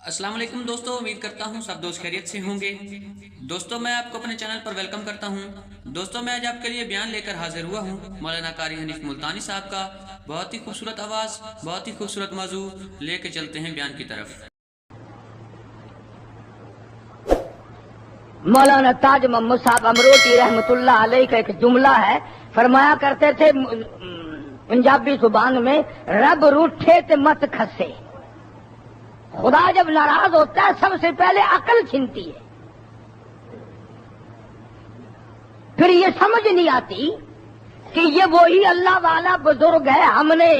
السلام علیکم دوستو، امید کرتا ہوں سب دوست خیریت سے ہوں گے۔ دوستو میں آپ کو اپنے چینل پر ویلکم کرتا ہوں۔ دوستو میں آج آپ کے لیے بیان لے کر حاضر ہوا ہوں مولانا قاری حنیف ملتانی صاحب کا۔ بہت ہی خوبصورت آواز، بہت ہی خوبصورت موضوع لے کے چلتے ہیں بیان کی طرف۔ مولانا تاج محمد صاحب امروٹی رحمت اللہ علیہ کا ایک جملہ ہے، فرمایا کرتے تھے پنجابی زبان میں، رب روٹھے تے مت کھسے۔ خدا جب ناراض ہوتا ہے سب سے پہلے عقل چھنتی ہے، پھر یہ سمجھ نہیں آتی کہ یہ وہی اللہ والا بزرگ ہے، ہم نے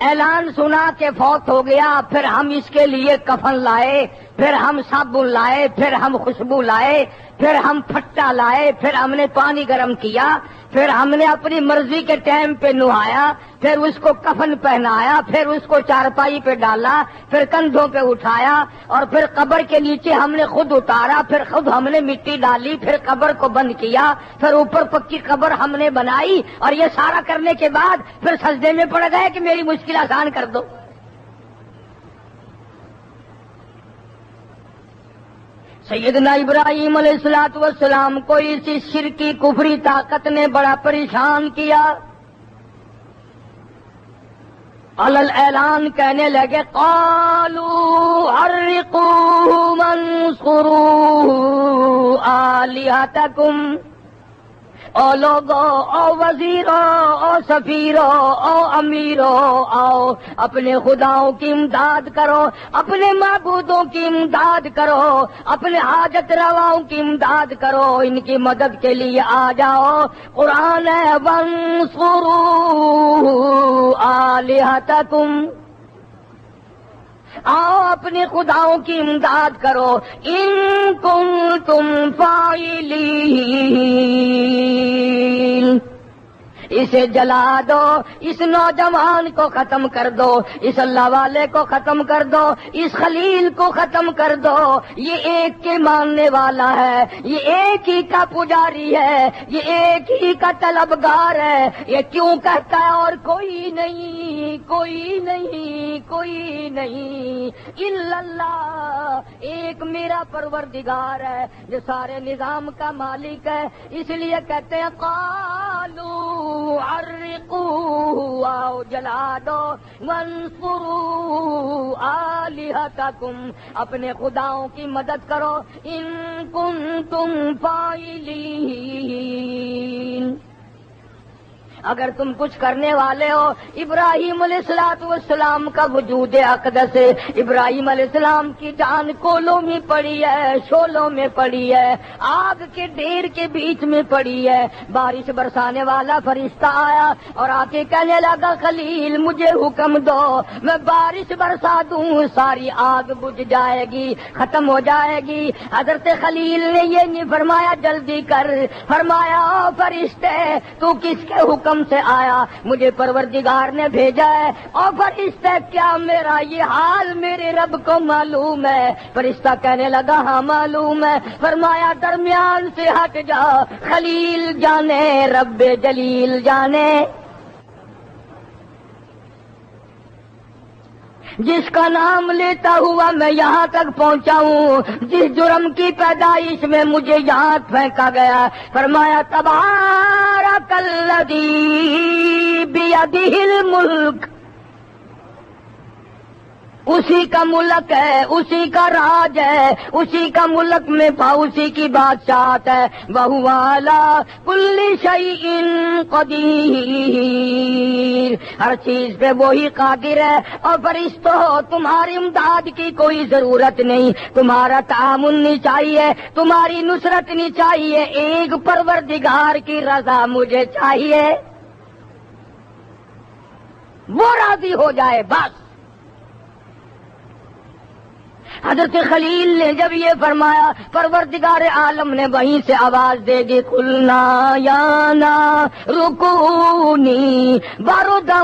اعلان سنا کہ فوت ہو گیا، پھر ہم اس کے لیے کفن لائے، پھر ہم صابن لائے، پھر ہم خوشبو لائے، پھر ہم پھٹا لائے، پھر ہم نے پانی گرم کیا، پھر ہم نے اپنی مرضی کے ٹائم پہ نہایا، پھر اس کو کفن پہنایا، پھر اس کو چارپائی پہ ڈالا، پھر کندھوں پہ اٹھایا، اور پھر قبر کے نیچے ہم نے خود اتارا، پھر خود ہم نے مٹی ڈالی، پھر قبر کو بند کیا، پھر اوپر پکی قبر ہم نے بنائی، اور یہ سارا کرنے کے بعد پھر سجدے میں پڑ گئے کہ میری مشکل آسان کر دو۔ سیدنا ابراہیم علیہ السلام کو اسی شرکی کفری طاقت نے بڑا پریشان کیا۔ علل اعلان کہنے لگے، قالوا حرقوه وانصروا آلہتکم، او لوگو، او وزیرو، او سفیرو، او امیرو، آؤ اپنے خداؤں کی امداد کرو، اپنے معبودوں کی امداد کرو، اپنے حاجت رواؤں کی امداد کرو، ان کی مدد کے لیے آ جاؤ۔ قرآن ہے وانصروا آلہتکم، آؤ اپنے خداؤں کی امداد کرو، ان کنتم فاعلین۔ اسے جلا دو، اس نوجوان کو ختم کر دو، اس اللہ والے کو ختم کر دو، اس خلیل کو ختم کر دو۔ یہ ایک کے ماننے والا ہے، یہ ایک ہی کا پجاری ہے، یہ ایک ہی کا طلبگار ہے، یہ کیوں کہتا ہے اور کوئی نہیں، کوئی نہیں، کوئی نہیں الا اللہ، ایک میرا پروردگار ہے جو سارے نظام کا مالک ہے۔ اس لیے کہتے ہیں قالوا حرقوه، آؤ جلا دو، وانصروا آلہتکم، اپنے خداؤں کی مدد کرو، ان کنتم فاعلین، اگر تم کچھ کرنے والے ہو۔ ابراہیم علیہ السلام کا وجود اقدس ہے، ابراہیم علیہ السلام کی جان کولوں میں پڑی ہے، شولوں میں پڑی ہے، آگ کے ڈھیر کے بیچ میں پڑی ہے۔ بارش برسانے والا فرشتہ آیا اور آ کے کہنے لگا، خلیل مجھے حکم دو، میں بارش برسا دوں، ساری آگ بجھ جائے گی، ختم ہو جائے گی۔ حضرت خلیل نے یہ نہیں فرمایا جلدی کر، فرمایا او فرشتے تو کس کے حکم سے آیا؟ مجھے پروردگار نے بھیجا ہے۔ اور فرشتہ کیا میرا یہ حال میرے رب کو معلوم ہے؟ فرشتہ کہنے لگا ہاں معلوم ہے۔ فرمایا درمیان سے ہٹ جا، خلیل جانے رب جلیل جانے، جس کا نام لیتا ہوا میں یہاں تک پہنچا ہوں، جس جرم کی پیدائش میں مجھے یہاں پھینکا گیا۔ فرمایا تبارک الذی بیدہ الملک، اسی کا ملک ہے، اسی کا راج ہے، اسی کا ملک میں اسی کی بادشاہت ہے۔ وَهُوَ عَلَى كُلِّ شَيْءٍ قَدِيرٌ، ہر چیز پہ وہی قادر ہے۔ اور فرشتوں تمہاری امداد کی کوئی ضرورت نہیں، تمہارا تعاون نہیں چاہیے، تمہاری نصرت نہیں چاہیے، ایک پروردگار کی رضا مجھے چاہیے، وہ راضی ہو جائے بس۔ حضرت خلیل نے جب یہ فرمایا، پروردگار عالم نے وہیں سے آواز دے دی، قلنا یا نار کونی بردا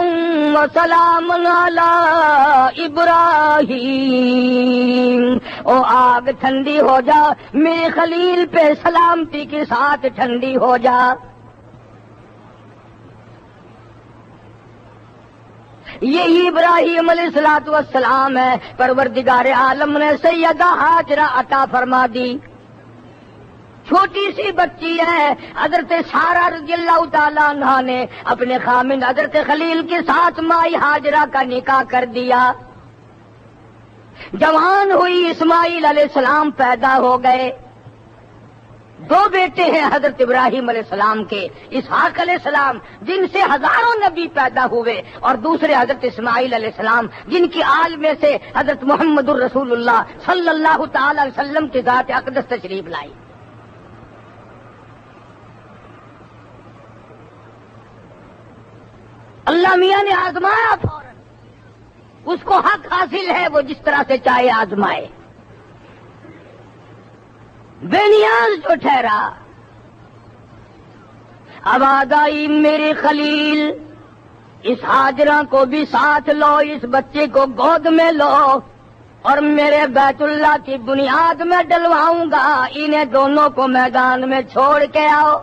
وسلاما علی ابراہیم، او آگ ٹھنڈی ہو جا، میرے خلیل پہ سلامتی کے ساتھ ٹھنڈی ہو جا۔ یہی ابراہیم علیہ الصلوۃ والسلام ہے، پروردگار عالم نے سیدہ ہاجرہ عطا فرما دی۔ چھوٹی سی بچی ہے، حضرت سارہ رضی اللہ تعالیٰ عنہا نے اپنے خامند حضرت خلیل کے ساتھ مائی ہاجرہ کا نکاح کر دیا۔ جوان ہوئی، اسماعیل علیہ السلام پیدا ہو گئے۔ دو بیٹے ہیں حضرت ابراہیم علیہ السلام کے، اسحاق علیہ السلام جن سے ہزاروں نبی پیدا ہوئے، اور دوسرے حضرت اسماعیل علیہ السلام جن کی آل میں سے حضرت محمد الرسول اللہ صلی اللہ تعالی علیہ وسلم کی ذات اقدس تشریف لائی۔ اللہ میاں نے آزمایا فوراً، اس کو حق حاصل ہے، وہ جس طرح سے چاہے آزمائے۔ بے نیاز جو ٹھہرا، آواز آئی میرے خلیل، اس ہاجرہ کو بھی ساتھ لو، اس بچے کو گود میں لو، اور میرے بیت اللہ کی بنیاد میں ڈلواؤں گا، انہیں دونوں کو میدان میں چھوڑ کے آؤ۔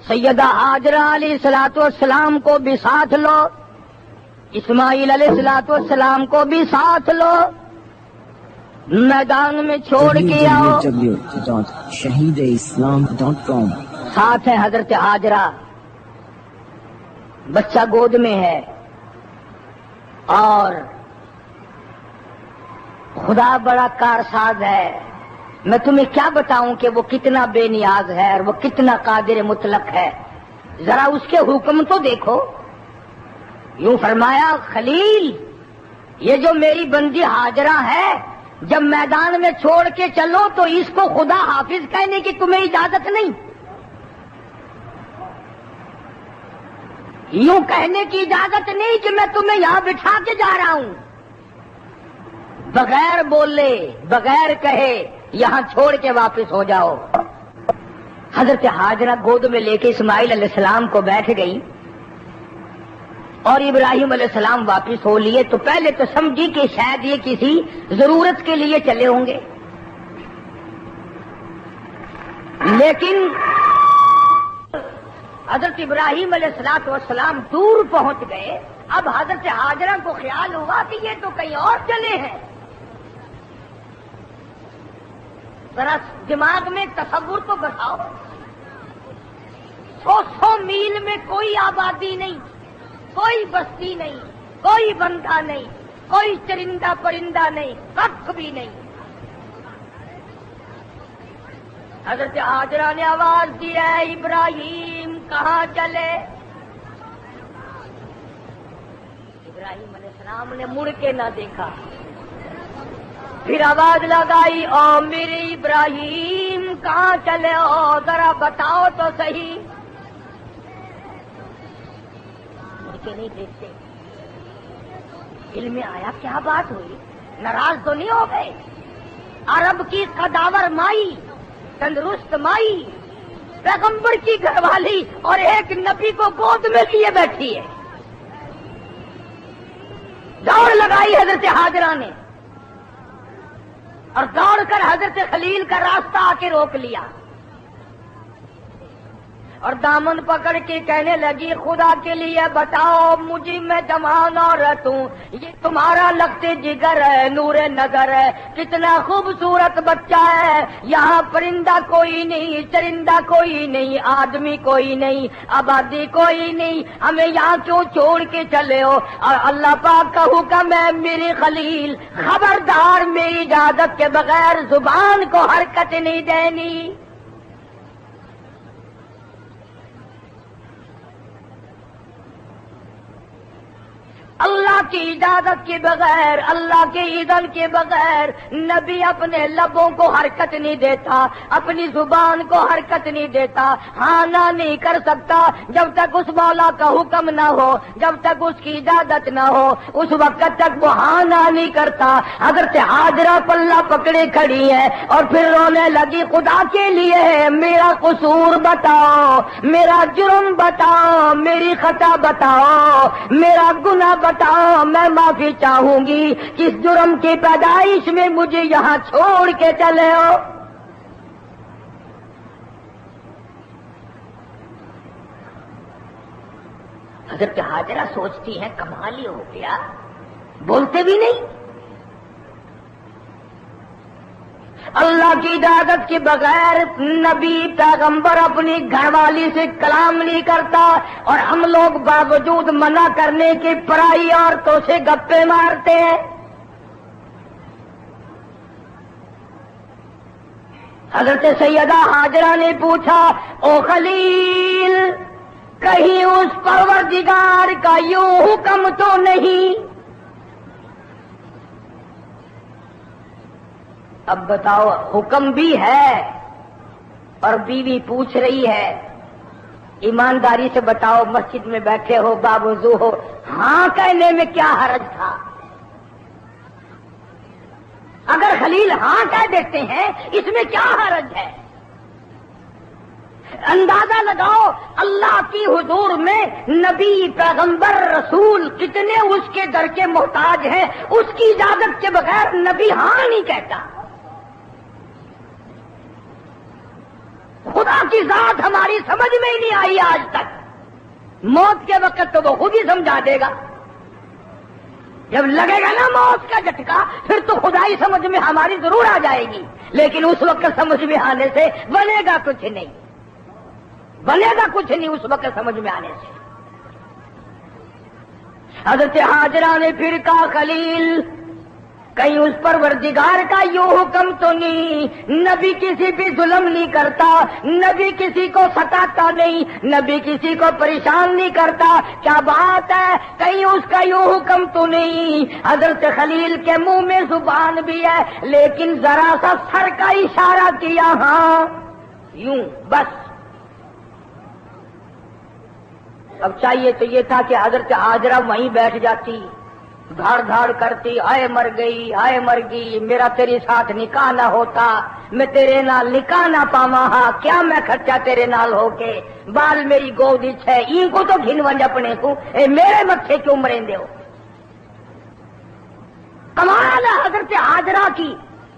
سیدہ ہاجرہ علیہ الصلوۃ والسلام کو بھی ساتھ لو، اسماعیل علیہ الصلوۃ والسلام کو بھی ساتھ لو، میدان میں چھوڑ کے آؤ۔ www.shahideislam.com ساتھ ہے حضرت ہاجرہ، بچہ گود میں ہے، اور خدا بڑا کارساز ہے۔ میں تمہیں کیا بتاؤں کہ وہ کتنا بے نیاز ہے اور وہ کتنا قادر مطلق ہے، ذرا اس کے حکم تو دیکھو۔ یوں فرمایا خلیل، یہ جو میری بندی ہاجرہ ہے، جب میدان میں چھوڑ کے چلو تو اس کو خدا حافظ کہنے کی تمہیں اجازت نہیں، یوں کہنے کی اجازت نہیں کہ میں تمہیں یہاں بٹھا کے جا رہا ہوں۔ بغیر بولے، بغیر کہے یہاں چھوڑ کے واپس ہو جاؤ۔ حضرت ہاجرہ گود میں لے کے اسماعیل علیہ السلام کو بیٹھ گئی، اور ابراہیم علیہ السلام واپس ہو لیے، تو پہلے تو سمجھی کہ شاید یہ کسی ضرورت کے لیے چلے ہوں گے، لیکن حضرت ابراہیم علیہ السلام دور پہنچ گئے۔ اب حضرت ہاجرہ کو خیال ہوا کہ یہ تو کہیں اور چلے ہیں۔ ذرا دماغ میں تصور تو بٹھاؤ، 100 میل میں کوئی آبادی نہیں، کوئی بستی نہیں، کوئی بندہ نہیں، کوئی چرندہ پرندہ نہیں، کچھ بھی نہیں۔ حضرت ہاجرہ نے آواز دی، اے ابراہیم کہاں چلے؟ ابراہیم علیہ السلام نے مڑ کے نہ دیکھا، پھر آواز لگائی، او میرے ابراہیم کہاں چلے ہو، ذرا بتاؤ تو صحیح۔ مڑ کے نہیں دیکھتے، دل میں آیا کیا بات ہوئی، ناراض تو نہیں ہو گئے؟ عرب کی قداور مائی، تندرست مائی، پیغمبر کی گھر والی، اور ایک نبی کو گود میں لیے بیٹھی ہے۔ دوڑ لگائی حضرت ہاجرہ نے، اور دوڑ کر حضرت خلیل کا راستہ آ کے روک لیا، اور دامن پکڑ کے کہنے لگی، خدا کے لیے بتاؤ مجھے، میں جوان عورت ہوں، یہ تمہارا لگتے جگر ہے، نور نظر ہے، کتنا خوبصورت بچہ ہے، یہاں پرندہ کوئی نہیں، چرندہ کوئی نہیں، آدمی کوئی نہیں، آبادی کوئی نہیں، ہمیں یہاں کیوں چھوڑ کے چلے ہو؟ اور اللہ پاک کا حکم ہے میری خلیل، خبردار میری اجازت کے بغیر زبان کو حرکت نہیں دینی۔ اللہ کی اجازت کے بغیر، اللہ کے اذن کے بغیر نبی اپنے لبوں کو حرکت نہیں دیتا، اپنی زبان کو حرکت نہیں دیتا، ہاں نہ نہیں کر سکتا جب تک اس مولا کا حکم نہ ہو، جب تک اس کی اجازت نہ ہو، اس وقت تک وہ ہاں نہ نہیں کرتا۔ حضرت ہاجرہ پلہ پکڑے کھڑی ہے اور پھر رونے لگی، خدا کے لیے میرا قصور بتاؤ، میرا جرم بتاؤ، میری خطا بتاؤ، میرا گناہ بتاؤ، میں معافی چاہوں گی، کس جرم کی پیدائش میں مجھے یہاں چھوڑ کے چلے ہو؟ حضرت حاجرہ سوچتی ہیں کمال ہی ہو گیا، بولتے بھی نہیں، اللہ کی اجازت کے بغیر نبی پیغمبر اپنی گھر والی سے کلام نہیں کرتا، اور ہم لوگ باوجود منع کرنے کے پرائی عورتوں سے گپے مارتے ہیں۔ حضرت سیدہ حاجرہ نے پوچھا، او خلیل، کہیں اس پروردگار کا یوں حکم تو نہیں؟ اب بتاؤ، حکم بھی ہے اور بیوی پوچھ رہی ہے، ایمانداری سے بتاؤ، مسجد میں بیٹھے ہو، باوضو ہو، ہاں کہنے میں کیا حرج تھا؟ اگر خلیل ہاں کہہ دیتے ہیں اس میں کیا حرج ہے؟ اندازہ لگاؤ اللہ کی حضور میں نبی پیغمبر رسول کتنے اس کے در کے محتاج ہیں، اس کی اجازت کے بغیر نبی ہاں نہیں کہتا۔ خدا کی ذات ہماری سمجھ میں ہی نہیں آئی آج تک، موت کے وقت تو وہ خود ہی سمجھا دے گا، جب لگے گا نا موت کا جھٹکا پھر تو خدائی سمجھ میں ہماری ضرور آ جائے گی، لیکن اس وقت سمجھ میں آنے سے بنے گا کچھ نہیں، بنے گا کچھ نہیں اس وقت سمجھ میں آنے سے۔ حضرت حاجرہ نے پھر کہا، خلیل، کہیں اس پروردگار کا یوں حکم تو نہیں؟ نبی کسی پہ ظلم نہیں کرتا، نبی کسی کو ستاتا نہیں، نبی کسی کو پریشان نہیں کرتا، کیا بات ہے؟ کہیں اس کا یوں حکم تو نہیں؟ حضرت خلیل کے منہ میں زبان بھی ہے لیکن ذرا سا سر کا اشارہ کیا، ہاں یوں بس۔ اب چاہیے تو یہ تھا کہ حضرت حاجرہ وہیں بیٹھ جاتی، دھاڑ دھاڑ کرتی، آئے مر گئی، آئے مر گئی، میرا تیرے ساتھ نکاح نہ ہوتا، میں تیرے نال نکاح نہ پاواں، ہاں کیا میں خرچہ تیرے نال ہو کے، بال میری گود وچ ہے، این کو تو گھن ونج اپنے کو، اے میرے متھے کیوں مرین دے ہو؟ کمال ہے حضرت حاجرہ کی،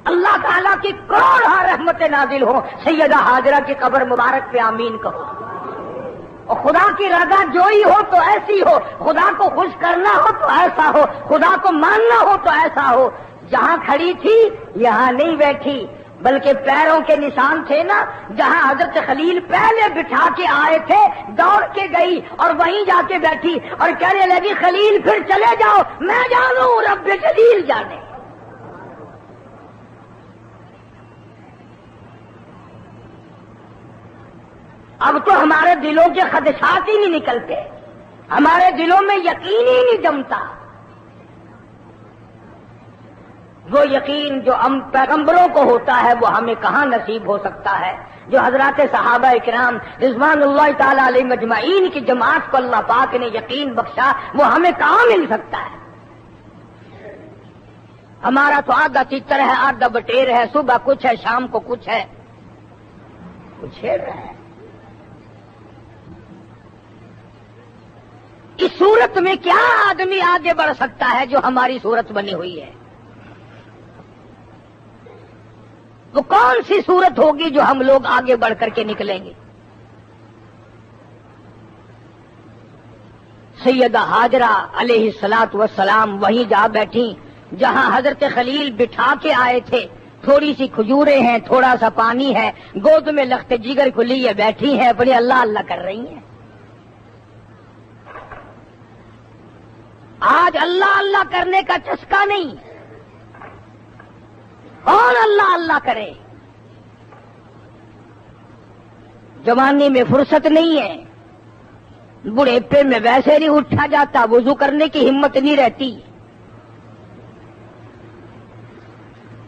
اللہ تعالیٰ کی کروڑ رحمت نازل ہو سیدہ حاجرہ کی قبر مبارک پہ آمین کہو۔ اور خدا کی رضا جوئی ہو تو ایسی ہو، خدا کو خوش کرنا ہو تو ایسا ہو، خدا کو ماننا ہو تو ایسا ہو۔ جہاں کھڑی تھی یہاں نہیں بیٹھی، بلکہ پیروں کے نشان تھے نا، جہاں حضرت خلیل پہلے بٹھا کے آئے تھے دوڑ کے گئی اور وہیں جا کے بیٹھی اور کہنے لگی، خلیل پھر چلے جاؤ، میں جانوں رب جلیل جانے۔ اب تو ہمارے دلوں کے خدشات ہی نہیں نکلتے، ہمارے دلوں میں یقین ہی نہیں جمتا، وہ یقین جو ہم پیغمبروں کو ہوتا ہے وہ ہمیں کہاں نصیب ہو سکتا ہے، جو حضرات صحابہ کرام رضوان اللہ تعالی علیہ مجمعین کی جماعت کو اللہ پاک نے یقین بخشا، وہ ہمیں کہاں مل سکتا ہے؟ ہمارا تو آدھا تیتر ہے، آدھا بٹیر ہے، صبح کچھ ہے، شام کو کچھ ہے، کچھ چھیڑ رہا ہے۔ اس صورت میں کیا آدمی آگے بڑھ سکتا ہے جو ہماری صورت بنی ہوئی ہے؟ وہ کون سی صورت ہوگی جو ہم لوگ آگے بڑھ کر کے نکلیں گے؟ سیدہ حاجرہ علیہ الصلوۃ والسلام وہیں جا بیٹھی جہاں حضرت خلیل بٹھا کے آئے تھے، تھوڑی سی کھجوریں ہیں، تھوڑا سا پانی ہے، گود میں لخت جگر کو لیے بیٹھی ہیں، اپنے اللہ اللہ کر رہی ہیں۔ آج اللہ اللہ کرنے کا چسکا نہیں، کون اللہ اللہ کرے؟ جوانی میں فرصت نہیں ہے، بڑھیپے میں ویسے نہیں اٹھا جاتا، وضو کرنے کی ہمت نہیں رہتی،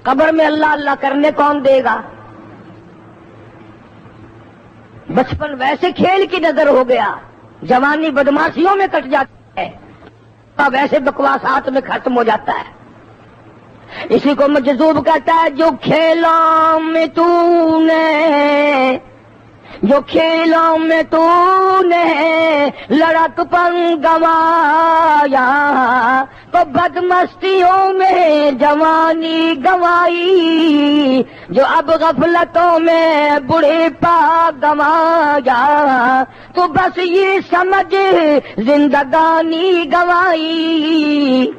قبر میں اللہ اللہ کرنے کون دے گا؟ بچپن ویسے کھیل کی نظر ہو گیا، جوانی بدماشیوں میں کٹ جاتی ہے، ویسے بکواسات میں ختم ہو جاتا ہے۔ اسی کو مجذوب کہتا ہے، جو کھیلوں میں تو نے، جو کھیلوں میں تو نے لڑک پن گوایا، تو بدمستیوں میں جوانی گنوائی، جو اب غفلتوں میں بڑھاپا گنوایا، تو بس یہ سمجھ زندگانی گنوائی۔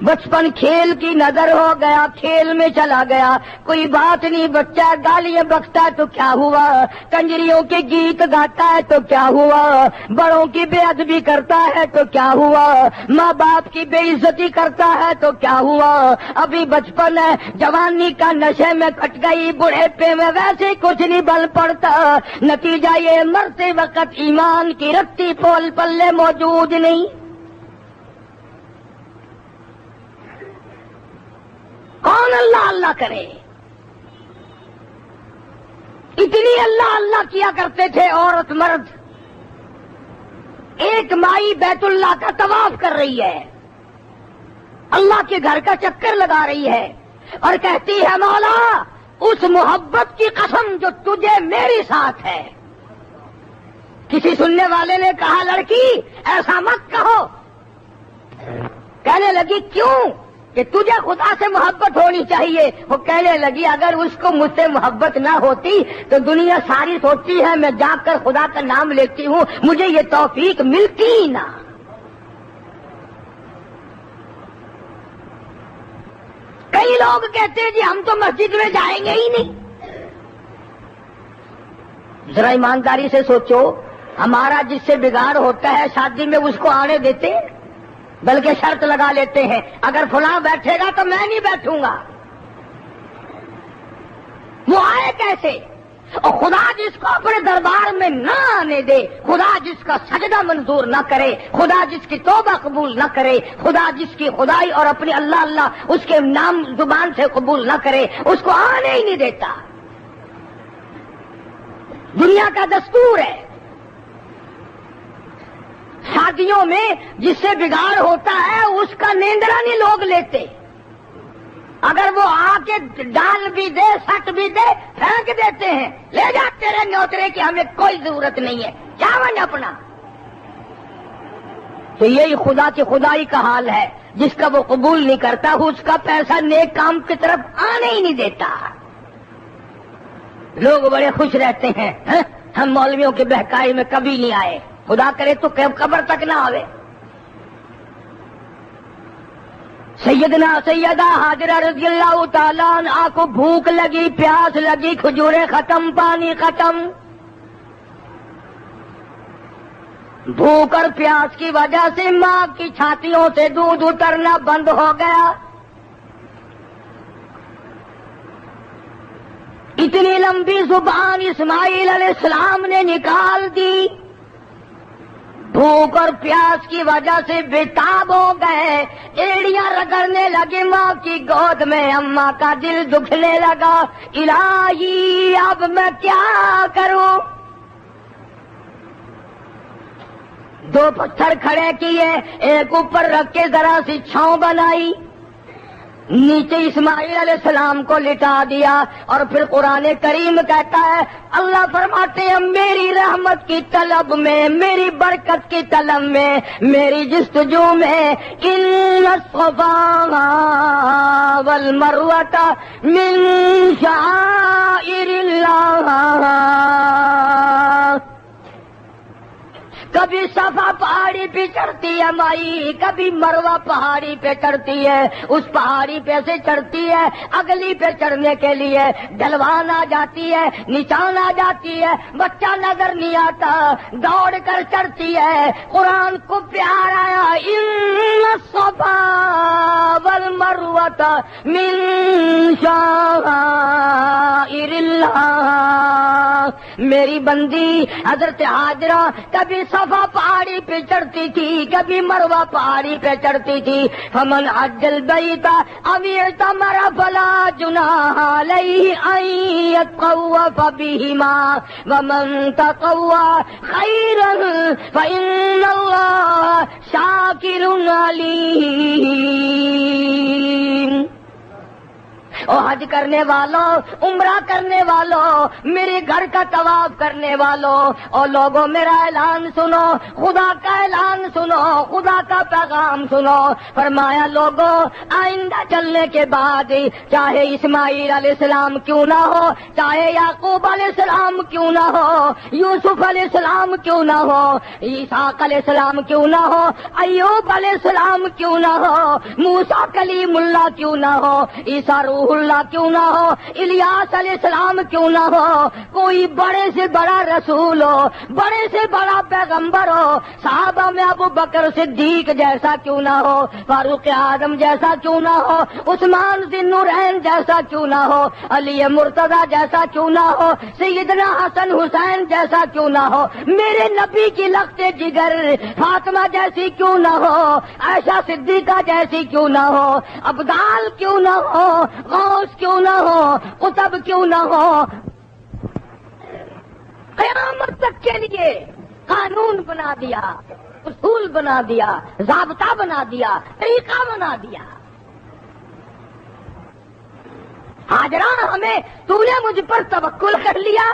بچپن کھیل کی نظر ہو گیا، کھیل میں چلا گیا، کوئی بات نہیں، بچہ گالیاں بکتا ہے تو کیا ہوا، کنجریوں کے گیت گاتا ہے تو کیا ہوا، بڑوں کی بے ادبی کرتا ہے تو کیا ہوا، ماں باپ کی بے عزتی کرتا ہے تو کیا ہوا، ابھی بچپن ہے، جوانی کا نشے میں کٹ گئی، بڑھاپے میں ویسے کچھ نہیں بل پڑتا، نتیجہ یہ مرتے وقت ایمان کی رتی پول پلے موجود نہیں۔ کون اللہ اللہ کرے؟ اتنی اللہ اللہ کیا کرتے تھے عورت مرد۔ ایک مائی بیت اللہ کا طواف کر رہی ہے، اللہ کے گھر کا چکر لگا رہی ہے اور کہتی ہے مولا اس محبت کی قسم جو تجھے میرے ساتھ ہے۔ کسی سننے والے نے کہا لڑکی ایسا مت کہو، کہنے لگی کیوں؟ کہ تجھے خدا سے محبت ہونی چاہیے۔ وہ کہنے لگی اگر اس کو مجھ سے محبت نہ ہوتی تو دنیا ساری سوچتی ہے میں جا کر خدا کا نام لیتی ہوں، مجھے یہ توفیق ملتی ہی نہ۔ کئی لوگ کہتے ہیں جی ہم تو مسجد میں جائیں گے ہی نہیں۔ ذرا ایمانداری سے سوچو، ہمارا جس سے بگاڑ ہوتا ہے شادی میں اس کو آنے دیتے ہیں؟ بلکہ شرط لگا لیتے ہیں اگر فلاں بیٹھے گا تو میں نہیں بیٹھوں گا۔ وہ آئے کیسے؟ اور خدا جس کو اپنے دربار میں نہ آنے دے، خدا جس کا سجدہ منظور نہ کرے، خدا جس کی توبہ قبول نہ کرے، خدا جس کی خدائی اور اپنے اللہ اللہ اس کے نام زبان سے قبول نہ کرے، اس کو آنے ہی نہیں دیتا۔ دنیا کا دستور ہے، شادیوں میں جس سے بگاڑ ہوتا ہے اس کا نیندرا نہیں لوگ لیتے، اگر وہ آ کے ڈال بھی دے سٹ بھی دے پھینک دیتے ہیں، لے جاتے رہے نوترے کی ہمیں کوئی ضرورت نہیں ہے، چاون اپنا۔ تو یہی خدا کی خدائی کا حال ہے، جس کا وہ قبول نہیں کرتا اس کا پیسہ نیک کام کی طرف آنے ہی نہیں دیتا۔ لوگ بڑے خوش رہتے ہیں ہم مولویوں کے بہکائی میں کبھی نہیں آئے، خدا کرے تو قبر تک نہ آوے۔ سیدہ حاجرہ رضی اللہ تعالیٰ عنہا کو بھوک لگی، پیاس لگی، کھجوریں ختم، پانی ختم، بھوک اور پیاس کی وجہ سے ماں کی چھاتیوں سے دودھ اترنا بند ہو گیا۔ اتنی لمبی زبان اسماعیل علیہ السلام نے نکال دی، بھوک اور پیاس کی وجہ سے بےتاب ہو گئے، ایڑیاں رگڑنے لگے ماں کی گود میں، اماں کا دل دکھنے لگا، الہی اب میں کیا کروں؟ دو پتھر کھڑے کیے، ایک اوپر رکھ کے ذرا سی چھاؤں بنائی، نیچے اسماعیل علیہ السلام کو لٹا دیا، اور پھر قرآن کریم کہتا ہے اللہ فرماتے ہیں میری رحمت کی طلب میں، میری برکت کی طلب میں، میری جستجو میں، ان الصفا والمروۃ من شعائر اللہ۔ کبھی صفا پہاڑی پہ چڑھتی ہے مائی، کبھی مروہ پہاڑی پہ چڑھتی ہے، اس پہاڑی پہ سے چڑھتی ہے، اگلی پہ چڑھنے کے لیے ڈھلوان آ جاتی ہے، نچان آ جاتی ہے، بچہ نظر نہیں آتا، دوڑ کر چڑھتی ہے۔ قرآن کو پیار آیا ان الصفا والمروۃ من شعائر اللہ۔ میری بندی حضرت حاجرہ کبھی صفا پہاڑی پہ چڑھتی تھی، کبھی مروہ پہاڑی پہ چڑھتی تھی۔ فمن حج البیت او اعتمر فلا جناح علیہ ان یطوف بہما ومن تطوع خیرا فإن اللہ شاکر علیم۔ او حج کرنے والوں، عمرہ کرنے والوں، میرے گھر کا طواف کرنے والوں، اور لوگوں میرا اعلان سنو، خدا کا اعلان سنو، خدا کا پیغام سنو۔ فرمایا لوگوں آئندہ چلنے کے بعد چاہے اسماعیل علیہ السلام کیوں نہ ہو، چاہے یعقوب علیہ السلام کیوں نہ ہو، یوسف علیہ السلام کیوں نہ ہو، اسحاق علیہ السلام کیوں نہ ہو، ایوب علیہ السلام کیوں نہ ہو، موسیٰ کلیم اللہ کیوں نہ ہو، عیسیٰ روح اللہ کیوں نہ ہو، الیاس علیہ السلام کیوں نہ ہو، کوئی بڑے سے بڑا رسول ہو، بڑے سے بڑا پیغمبر ہو، صحابہ میں ابو بکر صدیق جیسا کیوں نہ ہو، فاروق اعظم جیسا کیوں نہ ہو، عثمان ذی النورین جیسا کیوں نہ ہو، علی مرتضی جیسا کیوں نہ ہو، سیدنا حسن حسین جیسا کیوں نہ ہو، میرے نبی کی لخت جگر فاطمہ جیسی کیوں نہ ہو، عائشہ صدیقہ جیسی کیوں نہ ہو، ابدال کیوں نہ ہو، غوث کیوں نہ ہو، قطب کیوں نہ ہو، قیامت تک کے لیے قانون بنا دیا، اصول بنا دیا، ضابطہ بنا دیا، طریقہ بنا دیا۔ حاجرہ ہمیں تو نے مجھ پر توکل کر لیا،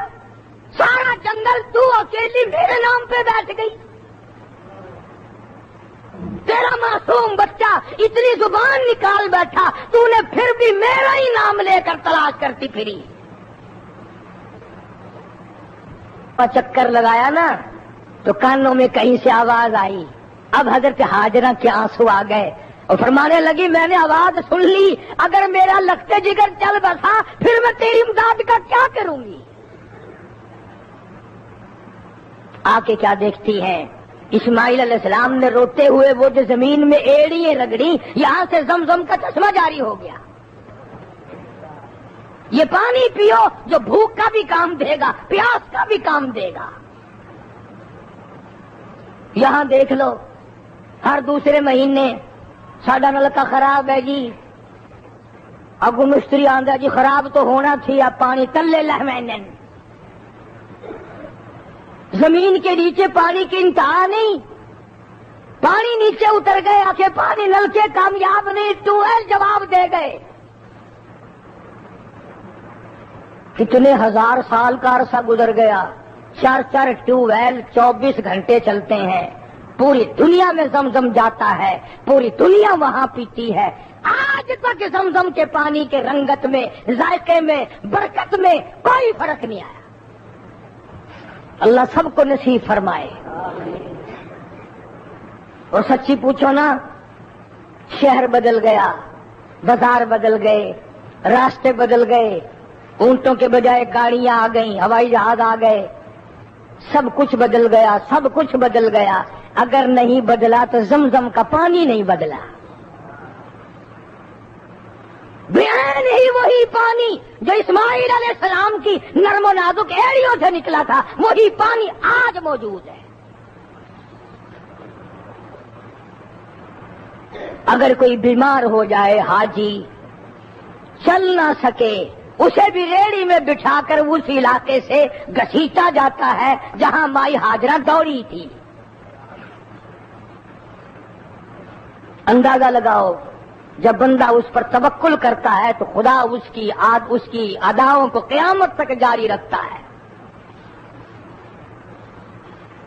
سارا جنگل تو اکیلی میرے نام پہ بیٹھ گئی، تیرا معصوم بچہ اتنی زبان نکال بیٹھا، تو نے پھر بھی میرا ہی نام لے کر تلاش کرتی پھری۔ چکر لگایا نا تو کانوں میں کہیں سے آواز آئی، اب حضرت حاجرہ کے آنسو آ گئے اور فرمانے لگی میں نے آواز سن لی، اگر میرا لگتے جگر چل بسا پھر میں تیری امداد کا کیا کروں گی۔ آ کے کیا دیکھتی ہیں، اسماعیل علیہ السلام نے روتے ہوئے وہ جو زمین میں ایڑیاں رگڑی، یہاں سے زمزم کا چشمہ جاری ہو گیا۔ یہ پانی پیو جو بھوک کا بھی کام دے گا، پیاس کا بھی کام دے گا۔ یہاں دیکھ لو ہر دوسرے مہینے ساڈا نلکا خراب ہے جی، اگو مستری آندا جی خراب تو ہونا تھی، اب پانی تلے لہمینن، زمین کے نیچے پانی کی انتہا نہیں، پانی نیچے اتر گئے، آخر پانی نلکے کامیاب نہیں، ٹیوب ویل جواب دے گئے۔ کتنے ہزار سال کا عرصہ گزر گیا، 4 ٹیوب ویل 24 گھنٹے چلتے ہیں، پوری دنیا میں زمزم جاتا ہے، پوری دنیا وہاں پیتی ہے، آج تک زمزم کے پانی کے رنگت میں، ذائقے میں، برکت میں کوئی فرق نہیں آیا۔ اللہ سب کو نصیب فرمائے۔ اور سچی پوچھو نا، شہر بدل گیا، بازار بدل گئے، راستے بدل گئے، اونٹوں کے بجائے گاڑیاں آ گئیں، ہوائی جہاز آ گئے، سب کچھ بدل گیا، سب کچھ بدل گیا، اگر نہیں بدلا تو زمزم کا پانی نہیں بدلا۔ بیان ہی وہی پانی جو اسماعیل علیہ السلام کی نرم و نازک ایڑیوں سے نکلا تھا، وہی پانی آج موجود ہے۔ اگر کوئی بیمار ہو جائے، حاجی چل نہ سکے، اسے بھی ریڑی میں بٹھا کر اس علاقے سے گھسیٹا جاتا ہے جہاں مائی حاجرہ دوڑی تھی۔ اندازہ لگاؤ، جب بندہ اس پر توکل کرتا ہے تو خدا اس کی اداؤں کو قیامت تک جاری رکھتا ہے۔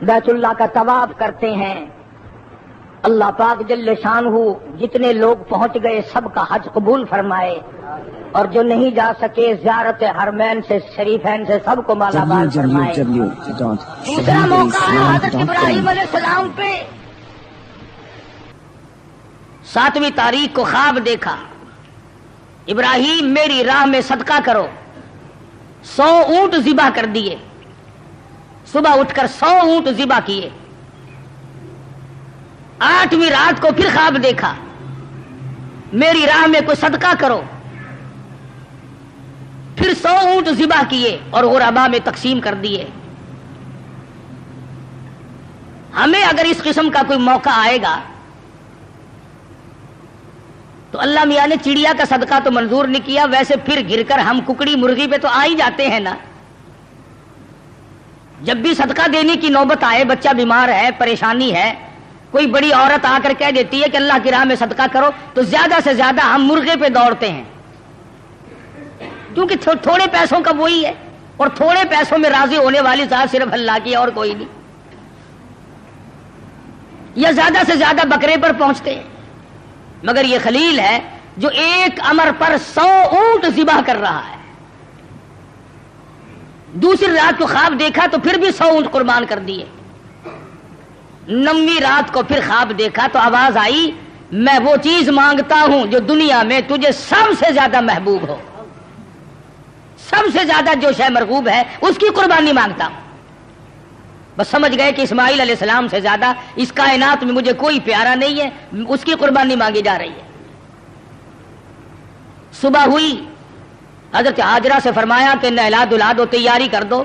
بیت اللہ کا طواف کرتے ہیں، اللہ پاک جل شانہ جتنے لوگ پہنچ گئے سب کا حج قبول فرمائے، اور جو نہیں جا سکے زیارت حرمین سے، شریفین سے سب کو مالا مال فرمائے۔ دوسرا موقع ہے حضرت ابراہیم علیہ السلام پہ، 7ویں تاریخ کو خواب دیکھا، ابراہیم میری راہ میں صدقہ کرو، 100 اونٹ ذبح کر دیے، صبح اٹھ کر 100 اونٹ ذبح کیے۔ 8ویں رات کو پھر خواب دیکھا، میری راہ میں کوئی صدقہ کرو، پھر 100 اونٹ ذبح کیے اور غربا میں تقسیم کر دیے۔ ہمیں اگر اس قسم کا کوئی موقع آئے گا تو اللہ میاں نے چڑیا کا صدقہ تو منظور نہیں کیا، ویسے پھر گر کر ہم ککڑی مرغی پہ تو آ ہی جاتے ہیں نا۔ جب بھی صدقہ دینے کی نوبت آئے، بچہ بیمار ہے، پریشانی ہے، کوئی بڑی عورت آ کر کہہ دیتی ہے کہ اللہ کی راہ میں صدقہ کرو، تو زیادہ سے زیادہ ہم مرغے پہ دوڑتے ہیں۔ کیونکہ تھوڑے پیسوں کا وہی ہے، اور تھوڑے پیسوں میں راضی ہونے والی ذات صرف اللہ کی اور کوئی نہیں. یا زیادہ سے زیادہ بکرے پر پہنچتے ہیں، مگر یہ خلیل ہے جو ایک امر پر 100 اونٹ ذبح کر رہا ہے. دوسری رات کو خواب دیکھا تو پھر بھی 100 اونٹ قربان کر دیے. 9ویں رات کو پھر خواب دیکھا تو آواز آئی، میں وہ چیز مانگتا ہوں جو دنیا میں تجھے سب سے زیادہ محبوب ہو، سب سے زیادہ جو شے مرغوب ہے اس کی قربانی مانگتا ہوں. بس سمجھ گئے کہ اسماعیل علیہ السلام سے زیادہ اس کائنات میں مجھے کوئی پیارا نہیں ہے، اس کی قربانی مانگی جا رہی ہے. صبح ہوئی، حضرت ہاجرہ سے فرمایا کہ نہلا دھلا دو، تیاری کر دو،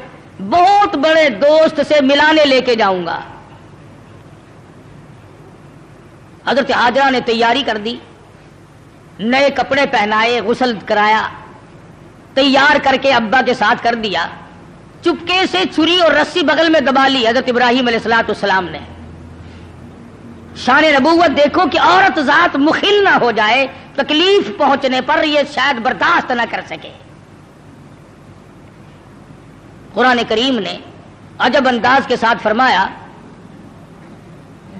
بہت بڑے دوست سے ملانے لے کے جاؤں گا. حضرت ہاجرہ نے تیاری کر دی، نئے کپڑے پہنائے، غسل کرایا، تیار کر کے ابا کے ساتھ کر دیا. چپکے سے چھری اور رسی بغل میں دبا لی حضرت ابراہیم علیہ السلام نے. شان نبوت دیکھو کہ عورت ذات مخل نہ ہو جائے، تکلیف پہنچنے پر یہ شاید برداشت نہ کر سکے. قرآن کریم نے عجب انداز کے ساتھ فرمایا،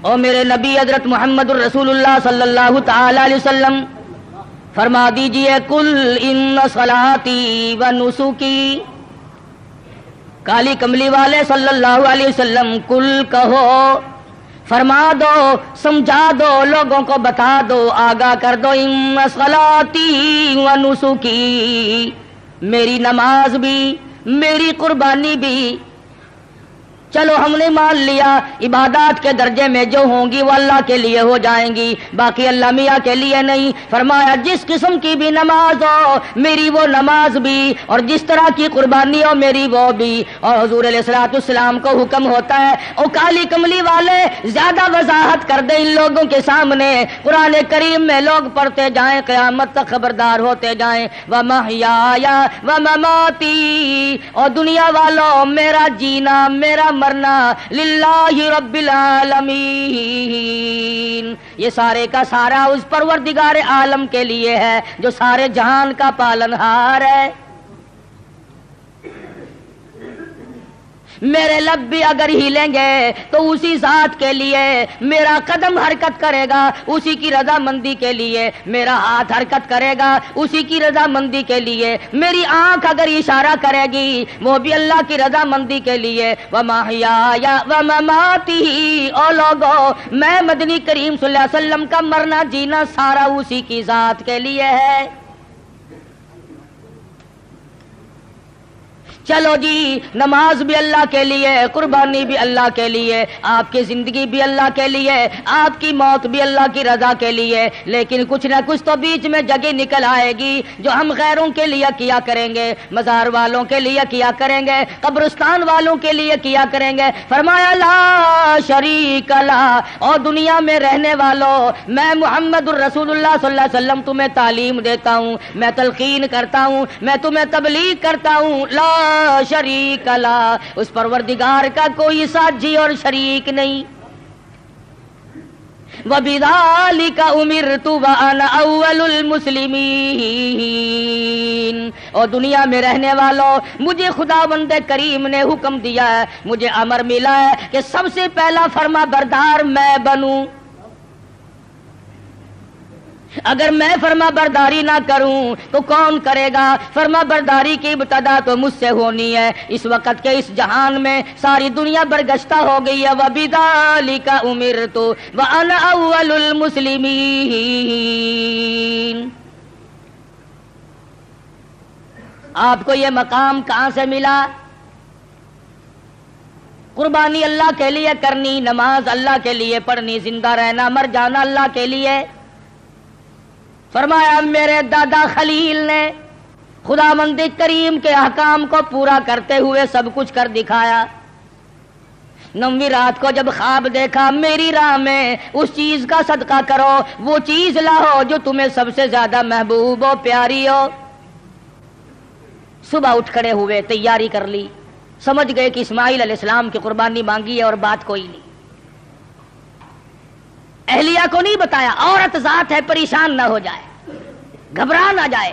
او میرے نبی حضرت محمد الرسول اللہ صلی اللہ تعالی علیہ وسلم فرما دیجئے، کل ان صلاتی و نسکی، کالی کملی والے صلی اللہ علیہ وسلم کل کہو، فرما دو، سمجھا دو، لوگوں کو بتا دو، آگاہ کر دو، ان صلاتی و نسکی، میری نماز بھی، میری قربانی بھی، چلو ہم نے مان لیا عبادات کے درجے میں جو ہوں گی وہ اللہ کے لیے ہو جائیں گی، باقی اللہ میاں کے لیے نہیں. فرمایا جس قسم کی بھی نماز ہو میری وہ نماز بھی، اور جس طرح کی قربانی ہو میری وہ بھی. اور حضور علیہ الصلوۃ والسلام کو حکم ہوتا ہے، او کالی کملی والے زیادہ وضاحت کر دے ان لوگوں کے سامنے. قرآن کریم میں لوگ پڑھتے جائیں، قیامت تک خبردار ہوتے جائیں، وَمَحْيَايَ وَمَمَاتِي، اور دنیا والوں میرا جینا میرا مرنا للہ رب العالمین، یہ سارے کا سارا اس پروردگار عالم کے لیے ہے جو سارے جہان کا پالنہار ہے. میرے لب بھی اگر ہلیں گے تو اسی ذات کے لیے، میرا قدم حرکت کرے گا اسی کی رضا مندی کے لیے، میرا ہاتھ حرکت کرے گا اسی کی رضا مندی کے لیے، میری آنکھ اگر اشارہ کرے گی وہ بھی اللہ کی رضا مندی کے لیے. وَمَحْيَايَ وَمَمَاتِي، او لوگو میں مدنی کریم صلی اللہ علیہ وسلم کا مرنا جینا سارا اسی کی ذات کے لیے ہے. چلو جی، نماز بھی اللہ کے لیے، قربانی بھی اللہ کے لیے، آپ کی زندگی بھی اللہ کے لیے، آپ کی موت بھی اللہ کی رضا کے لیے، لیکن کچھ نہ کچھ تو بیچ میں جگہ نکل آئے گی جو ہم غیروں کے لیے کیا کریں گے، مزار والوں کے لیے کیا کریں گے، قبرستان والوں کے لیے کیا کریں گے. فرمایا لا شریک لا، اور دنیا میں رہنے والوں میں محمد الرسول اللہ صلی اللہ علیہ وسلم تمہیں تعلیم دیتا ہوں، میں تلقین کرتا ہوں، میں تمہیں تبلیغ کرتا ہوں، لا شریک لا، اس پروردگار کا کوئی ساتھی اور شریک نہیں. وَبِذَلِكَ أُمِرْتُ وَأَنَا أَوَّلُ الْمُسْلِمِينَ، اور دنیا میں رہنے والوں مجھے خداوند کریم نے حکم دیا ہے، مجھے امر ملا ہے کہ سب سے پہلا فرما بردار میں بنوں. اگر میں فرما برداری نہ کروں تو کون کرے گا؟ فرما برداری کی ابتدا تو مجھ سے ہونی ہے. اس وقت کے اس جہان میں ساری دنیا برگشتہ ہو گئی ہے. وَبِذَلِكَ أُمِرْتُ وَأَنَا أَوَّلُ الْمُسْلِمِينَ. آپ کو یہ مقام کہاں سے ملا؟ قربانی اللہ کے لیے کرنی، نماز اللہ کے لیے پڑھنی، زندہ رہنا مر جانا اللہ کے لیے. فرمایا میرے دادا خلیل نے خداوند کریم کے احکام کو پورا کرتے ہوئے سب کچھ کر دکھایا. 9ویں رات کو جب خواب دیکھا، میری راہ میں اس چیز کا صدقہ کرو، وہ چیز لاؤ جو تمہیں سب سے زیادہ محبوب ہو، پیاری ہو. صبح اٹھ کھڑے ہوئے، تیاری کر لی، سمجھ گئے کہ اسماعیل علیہ السلام کی قربانی مانگی ہے اور بات کوئی نہیں. اہلیہ کو نہیں بتایا، عورت ذات ہے، پریشان نہ ہو جائے، گھبرا نہ جائے.